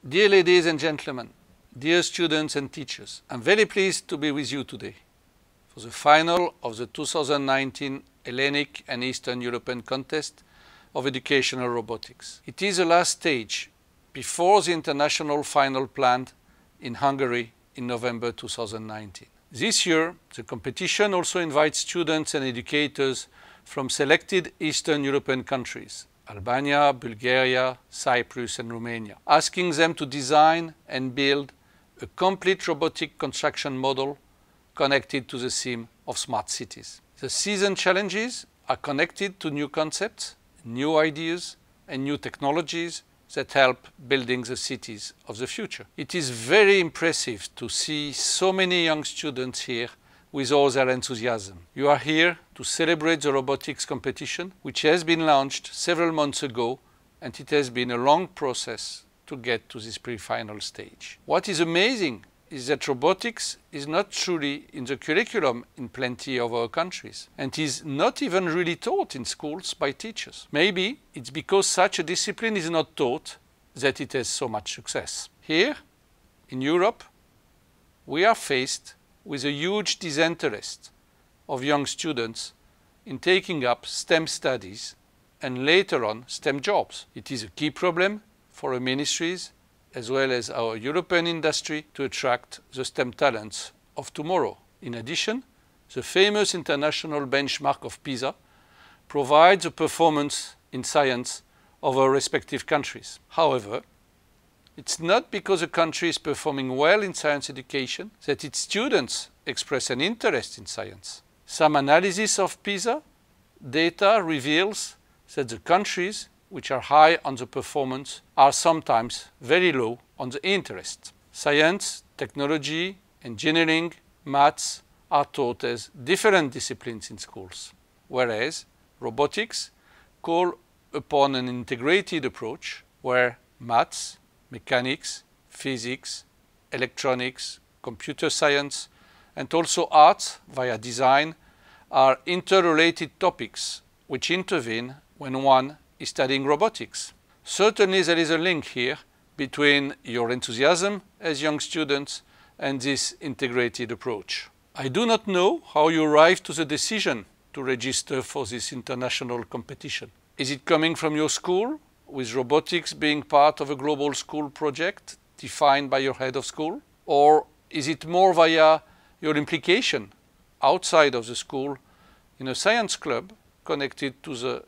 Dear ladies and gentlemen, dear students and teachers, I'm very pleased to be with you today for the final of the 2019 Hellenic and Eastern European Contest of Educational Robotics. It is the last stage before the international final planned in Hungary in November 2019. This year, the competition also invites students and educators from selected Eastern European countries, Albania, Bulgaria, Cyprus and Romania, asking them to design and build a complete robotic construction model connected to the theme of smart cities. The season challenges are connected to new concepts, new ideas and new technologies that help building the cities of the future. It is very impressive to see so many young students here with all their enthusiasm. You are here to celebrate the robotics competition, which has been launched several months ago, and it has been a long process to get to this pre-final stage. What is amazing is that robotics is not truly in the curriculum in plenty of our countries, and is not even really taught in schools by teachers. Maybe it's because such a discipline is not taught that it has so much success. Here, in Europe, we are faced with a huge disinterest of young students in taking up STEM studies and later on STEM jobs. It is a key problem for our ministries as well as our European industry to attract the STEM talents of tomorrow. In addition, the famous international benchmark of PISA provides a performance in science of our respective countries. However, it's not because a country is performing well in science education that its students express an interest in science. Some analysis of PISA data reveals that the countries which are high on the performance are sometimes very low on the interest. Science, technology, engineering, maths are taught as different disciplines in schools, whereas robotics call upon an integrated approach where maths, mechanics, physics, electronics, computer science, and also arts via design are interrelated topics which intervene when one is studying robotics. Certainly there is a link here between your enthusiasm as young students and this integrated approach. I do not know how you arrived to the decision to register for this international competition. Is it coming from your school, with robotics being part of a global school project defined by your head of school? Or is it more via your implication outside of the school in a science club connected to the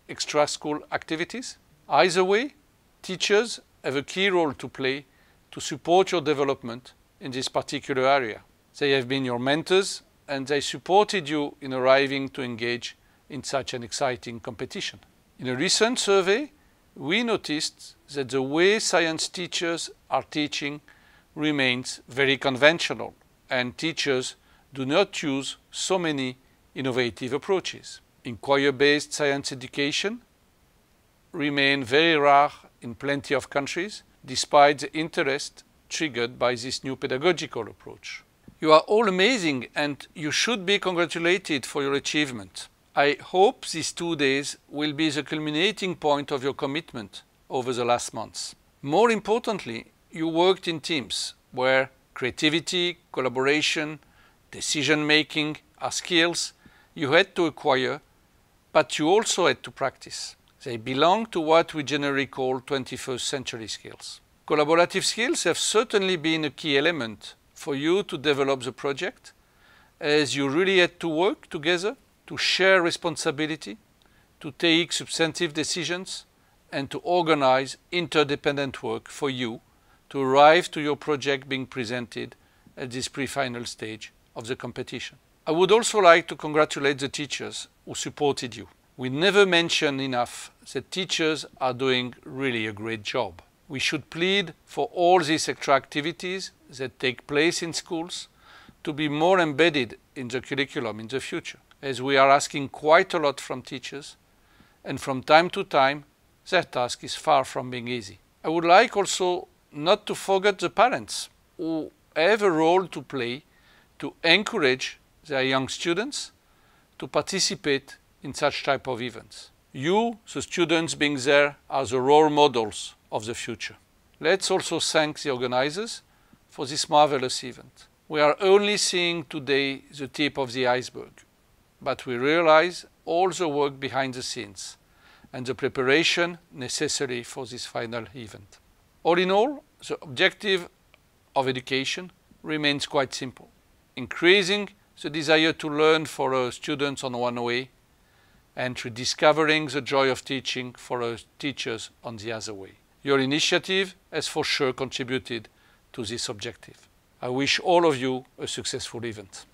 extra-school activities? Either way, teachers have a key role to play to support your development in this particular area. They have been your mentors and they supported you in arriving to engage in such an exciting competition. In a recent survey, we noticed that the way science teachers are teaching remains very conventional, and teachers do not use so many innovative approaches. Inquiry-based science education remain very rare in plenty of countries, despite the interest triggered by this new pedagogical approach. You are all amazing and you should be congratulated for your achievement. I hope these 2 days will be the culminating point of your commitment over the last months. More importantly, you worked in teams where creativity, collaboration, decision-making are skills you had to acquire, but you also had to practice. They belong to what we generally call 21st century skills. Collaborative skills have certainly been a key element for you to develop the project, as you really had to work together to share responsibility, to take substantive decisions, and to organize interdependent work for you to arrive to your project being presented at this pre-final stage of the competition. I would also like to congratulate the teachers who supported you. We never mention enough that teachers are doing really a great job. We should plead for all these extra activities that take place in schools to be more embedded in the curriculum in the future, as we are asking quite a lot from teachers, and from time to time their task is far from being easy. I would like also not to forget the parents who have a role to play to encourage their young students to participate in such type of events. You, the students being there, are the role models of the future. Let's also thank the organizers for this marvelous event. We are only seeing today the tip of the iceberg, but we realize all the work behind the scenes and the preparation necessary for this final event. All in all, the objective of education remains quite simple: increasing the desire to learn for our students on one way, and rediscovering the joy of teaching for our teachers on the other way. Your initiative has for sure contributed to this objective. I wish all of you a successful event.